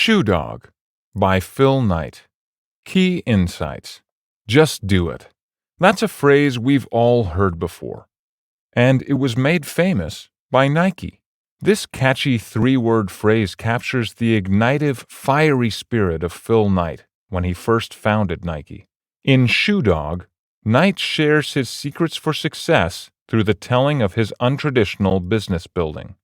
Shoe Dog by Phil Knight. Key insights. Just do it. That's a phrase we've all heard before. And it was made famous by Nike. This catchy three-word phrase captures the ignitive, fiery spirit of Phil Knight when he first founded Nike. In Shoe Dog, Knight shares his secrets for success through the telling of his untraditional business building.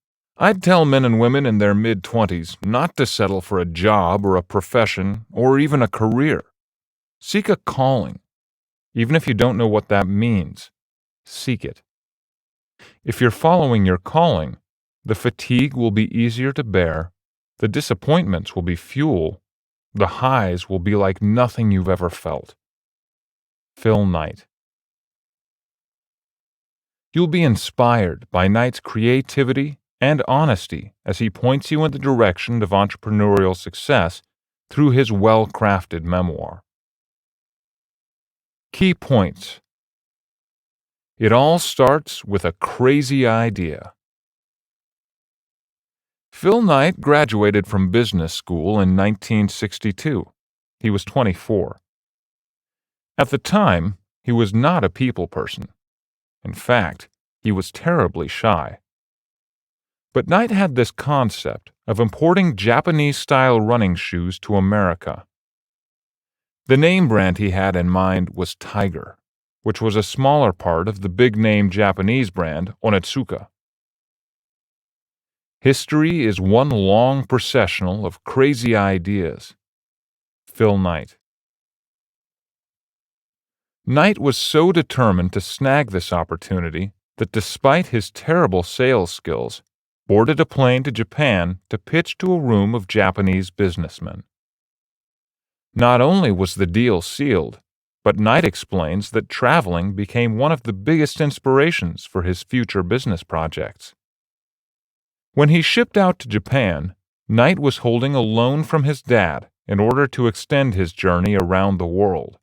I'd tell men and women in their mid-20s not to settle for a job or a profession or even a career. Seek a calling. Even if you don't know what that means, seek it. If you're following your calling, the fatigue will be easier to bear, the disappointments will be fuel, the highs will be like nothing you've ever felt. Phil Knight. You'll be inspired by Knight's creativity and honesty as he points you in the direction of entrepreneurial success through his well-crafted memoir. Key points. It all starts with a crazy idea. Phil Knight graduated from business school in 1962. He was 24. At the time, he was not a people person. In fact, he was terribly shy. But Knight had this concept of importing Japanese-style running shoes to America. The name brand he had in mind was Tiger, which was a smaller part of the big-name Japanese brand Onitsuka. History is one long processional of crazy ideas. Phil Knight. Knight was so determined to snag this opportunity that despite his terrible sales skills, boarded a plane to Japan to pitch to a room of Japanese businessmen. Not only was the deal sealed, but Knight explains that traveling became one of the biggest inspirations for his future business projects. When he shipped out to Japan, Knight was holding a loan from his dad in order to extend his journey around the world.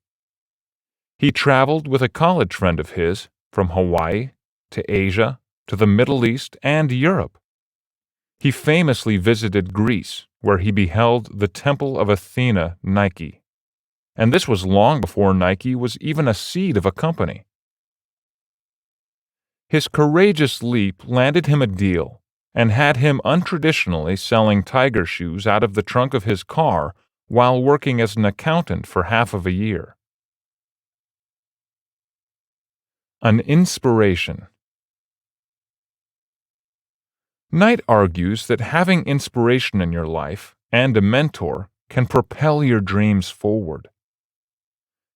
He traveled with a college friend of his from Hawaii to Asia to the Middle East and Europe. He famously visited Greece, where he beheld the Temple of Athena Nike. And this was long before Nike was even a seed of a company. His courageous leap landed him a deal and had him untraditionally selling Tiger shoes out of the trunk of his car while working as an accountant for half of a year. An inspiration. Knight argues that having inspiration in your life and a mentor can propel your dreams forward.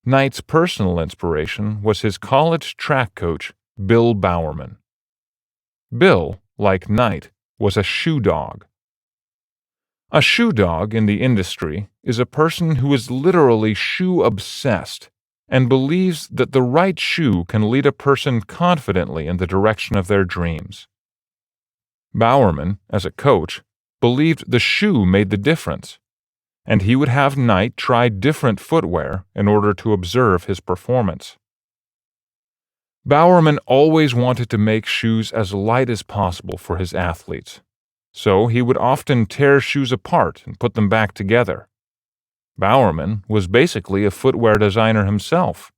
Knight's personal inspiration was his college track coach, Bill Bowerman. Bill, like Knight, was a shoe dog. A shoe dog in the industry is a person who is literally shoe-obsessed and believes that the right shoe can lead a person confidently in the direction of their dreams. Bowerman, as a coach, believed the shoe made the difference, and he would have Knight try different footwear in order to observe his performance. Bowerman always wanted to make shoes as light as possible for his athletes, so he would often tear shoes apart and put them back together. Bowerman was basically a footwear designer himself.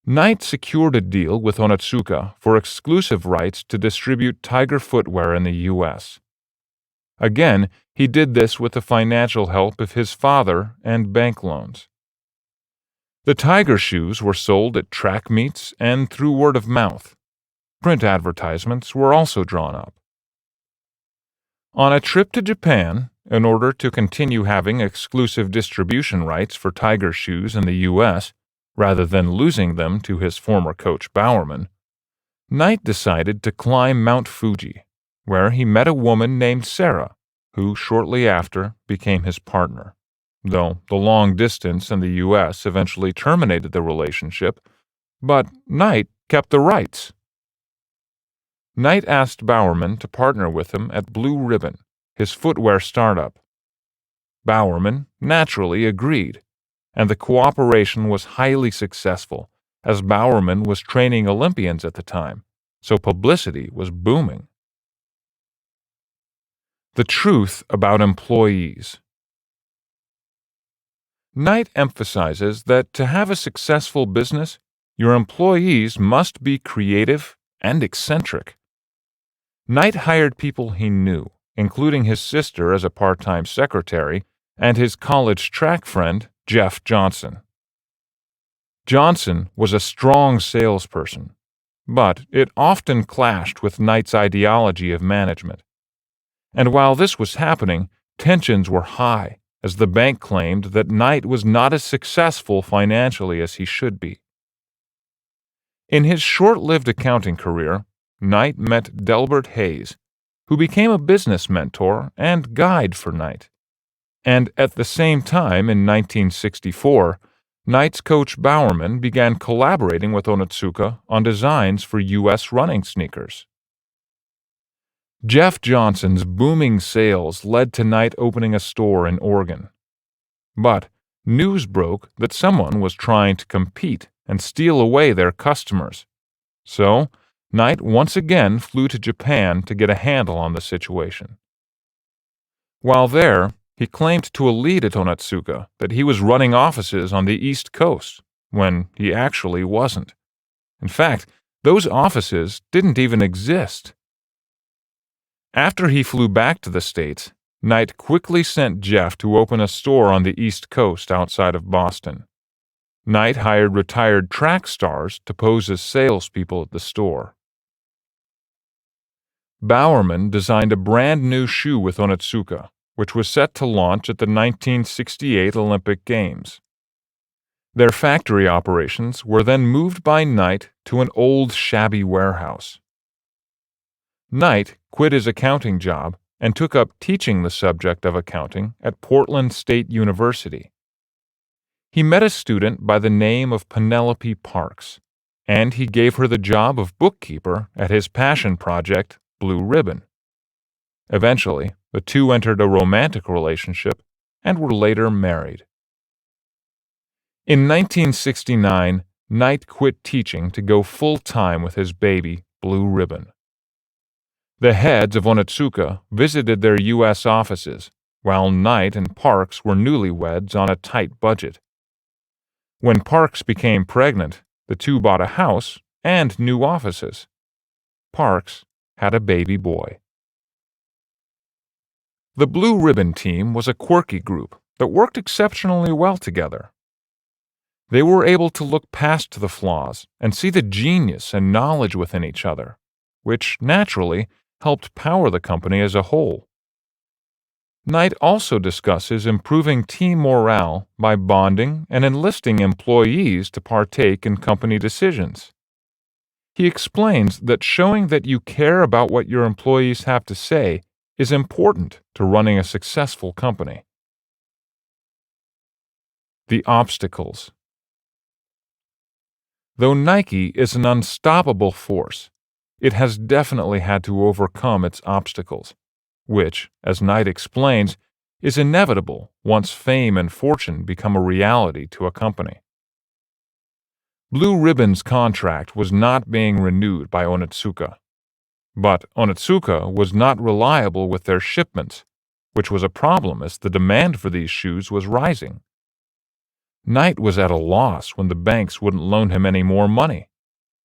Knight secured a deal with Onitsuka for exclusive rights to distribute Tiger footwear in the U.S. Again, he did this with the financial help of his father and bank loans. The Tiger shoes were sold at track meets and through word of mouth. Print advertisements were also drawn up. On a trip to Japan, in order to continue having exclusive distribution rights for Tiger shoes in the U.S., rather than losing them to his former coach Bowerman, Knight decided to climb Mount Fuji, where he met a woman named Sarah, who shortly after became his partner, though the long distance in the U.S. eventually terminated the relationship, but Knight kept the rights. Knight asked Bowerman to partner with him at Blue Ribbon, his footwear startup. Bowerman naturally agreed, and the cooperation was highly successful, as Bowerman was training Olympians at the time, so publicity was booming. The truth about employees. Knight emphasizes that to have a successful business, your employees must be creative and eccentric. Knight hired people he knew, including his sister as a part-time secretary and his college track friend, Jeff Johnson. Johnson was a strong salesperson, but it often clashed with Knight's ideology of management. And while this was happening, tensions were high, as the bank claimed that Knight was not as successful financially as he should be. In his short-lived accounting career, Knight met Delbert Hayes, who became a business mentor and guide for Knight. And at the same time, in 1964, Knight's coach Bowerman began collaborating with Onitsuka on designs for U.S. running sneakers. Jeff Johnson's booming sales led to Knight opening a store in Oregon. But news broke that someone was trying to compete and steal away their customers. So, Knight once again flew to Japan to get a handle on the situation. While there, he claimed to a lead at Onitsuka that he was running offices on the East Coast, when he actually wasn't. In fact, those offices didn't even exist. After he flew back to the States, Knight quickly sent Jeff to open a store on the East Coast outside of Boston. Knight hired retired track stars to pose as salespeople at the store. Bowerman designed a brand new shoe with Onitsuka, which was set to launch at the 1968 Olympic Games. Their factory operations were then moved by Knight to an old, shabby warehouse. Knight quit his accounting job and took up teaching the subject of accounting at Portland State University. He met a student by the name of Penelope Parks, and he gave her the job of bookkeeper at his passion project, Blue Ribbon. Eventually, the two entered a romantic relationship and were later married. In 1969, Knight quit teaching to go full-time with his baby, Blue Ribbon. The heads of Onitsuka visited their U.S. offices, while Knight and Parks were newlyweds on a tight budget. When Parks became pregnant, the two bought a house and new offices. Parks had a baby boy. The Blue Ribbon team was a quirky group that worked exceptionally well together. They were able to look past the flaws and see the genius and knowledge within each other, which naturally helped power the company as a whole. Knight also discusses improving team morale by bonding and enlisting employees to partake in company decisions. He explains that showing that you care about what your employees have to say is important to running a successful company. The obstacles. Though Nike is an unstoppable force, it has definitely had to overcome its obstacles, which, as Knight explains, is inevitable once fame and fortune become a reality to a company. Blue Ribbon's contract was not being renewed by Onitsuka, but Onitsuka was not reliable with their shipments, which was a problem as the demand for these shoes was rising. Knight was at a loss when the banks wouldn't loan him any more money.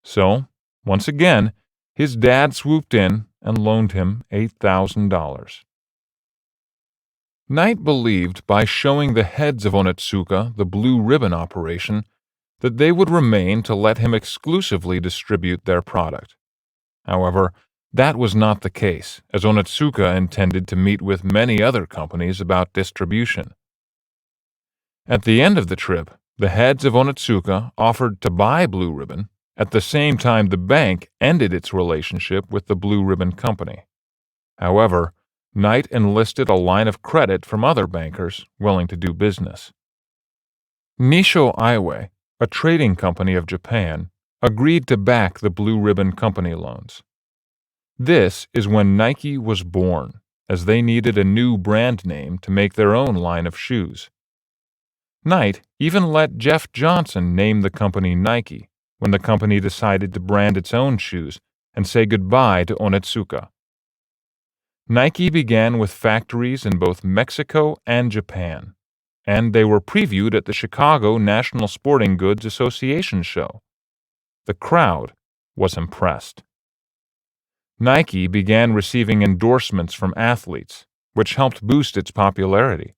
So, once again, his dad swooped in and loaned him $8,000. Knight believed by showing the heads of Onitsuka the Blue Ribbon operation that they would remain to let him exclusively distribute their product. However, that was not the case, as Onitsuka intended to meet with many other companies about distribution. At the end of the trip, the heads of Onitsuka offered to buy Blue Ribbon, at the same time the bank ended its relationship with the Blue Ribbon Company. However, Knight enlisted a line of credit from other bankers willing to do business. Nisho Aiwei, a trading company of Japan, agreed to back the Blue Ribbon Company loans. This is when Nike was born, as they needed a new brand name to make their own line of shoes. Knight even let Jeff Johnson name the company Nike when the company decided to brand its own shoes and say goodbye to Onitsuka. Nike began with factories in both Mexico and Japan, and they were previewed at the Chicago National Sporting Goods Association show. The crowd was impressed. Nike began receiving endorsements from athletes, which helped boost its popularity.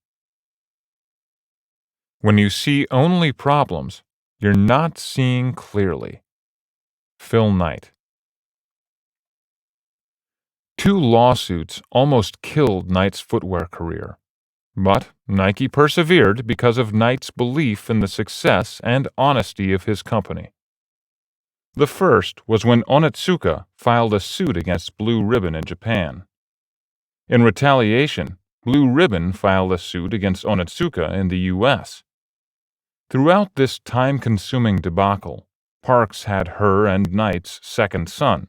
When you see only problems, you're not seeing clearly. Phil Knight. 2 lawsuits almost killed Knight's footwear career, but Nike persevered because of Knight's belief in the success and honesty of his company. The first was when Onitsuka filed a suit against Blue Ribbon in Japan. In retaliation, Blue Ribbon filed a suit against Onitsuka in the U.S. Throughout this time-consuming debacle, Parks had her and Knight's second son.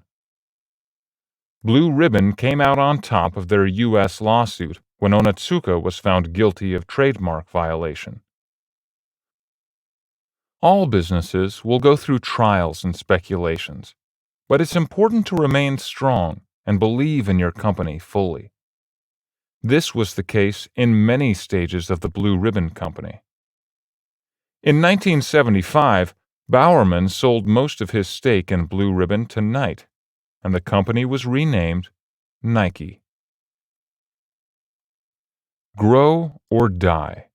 Blue Ribbon came out on top of their U.S. lawsuit when Onitsuka was found guilty of trademark violation. All businesses will go through trials and speculations, but it's important to remain strong and believe in your company fully. This was the case in many stages of the Blue Ribbon Company. In 1975, Bowerman sold most of his stake in Blue Ribbon to Knight, and the company was renamed Nike. Grow or die.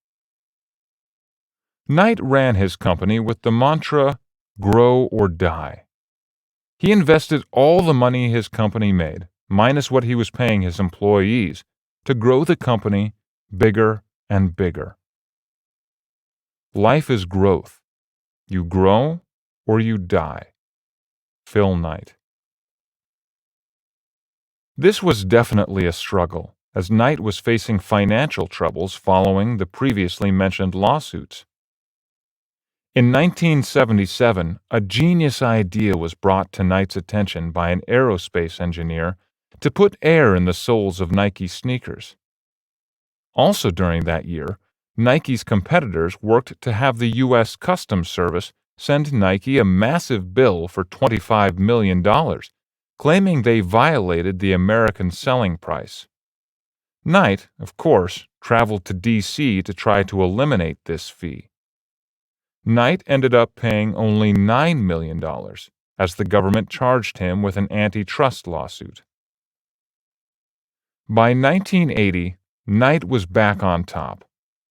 Knight ran his company with the mantra, grow or die. He invested all the money his company made, minus what he was paying his employees, to grow the company bigger and bigger. Life is growth. You grow or you die. Phil Knight. This was definitely a struggle, as Knight was facing financial troubles following the previously mentioned lawsuits. In 1977, a genius idea was brought to Knight's attention by an aerospace engineer to put air in the soles of Nike sneakers. Also during that year, Nike's competitors worked to have the U.S. Customs Service send Nike a massive bill for $25 million, claiming they violated the American selling price. Knight, of course, traveled to D.C. to try to eliminate this fee. Knight ended up paying only $9 million, as the government charged him with an antitrust lawsuit. By 1980, Knight was back on top,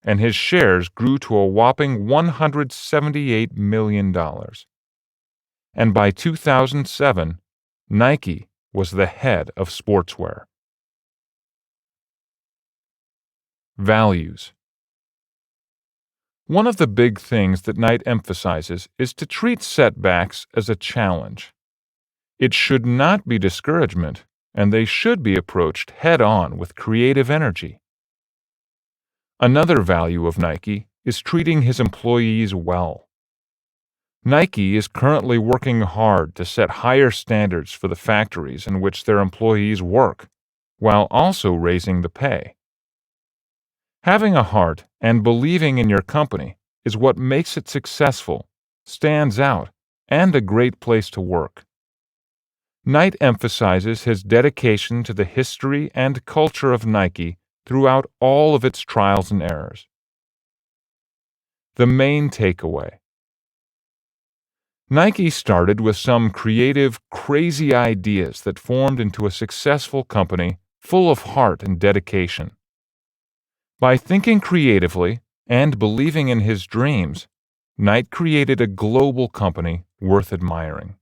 and his shares grew to a whopping $178 million. And by 2007, Nike was the head of sportswear. Values. One of the big things that Knight emphasizes is to treat setbacks as a challenge. It should not be discouragement, and they should be approached head-on with creative energy. Another value of Nike is treating his employees well. Nike is currently working hard to set higher standards for the factories in which their employees work, while also raising the pay. Having a heart and believing in your company is what makes it successful, stands out, and a great place to work. Knight emphasizes his dedication to the history and culture of Nike throughout all of its trials and errors. The main takeaway. Nike started with some creative, crazy ideas that formed into a successful company full of heart and dedication. By thinking creatively and believing in his dreams, Knight created a global company worth admiring.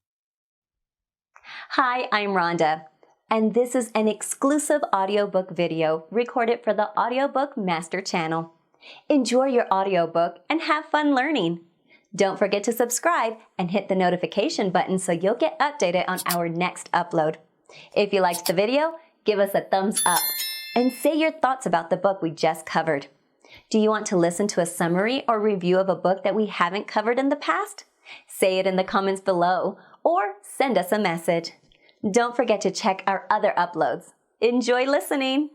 Hi, I'm Rhonda, and this is an exclusive audiobook video recorded for the Audiobook Master Channel. Enjoy your audiobook and have fun learning. Don't forget to subscribe and hit the notification button so you'll get updated on our next upload. If you liked the video, give us a thumbs up and say your thoughts about the book we just covered. Do you want to listen to a summary or review of a book that we haven't covered in the past? Say it in the comments below or send us a message. Don't forget to check our other uploads. Enjoy listening!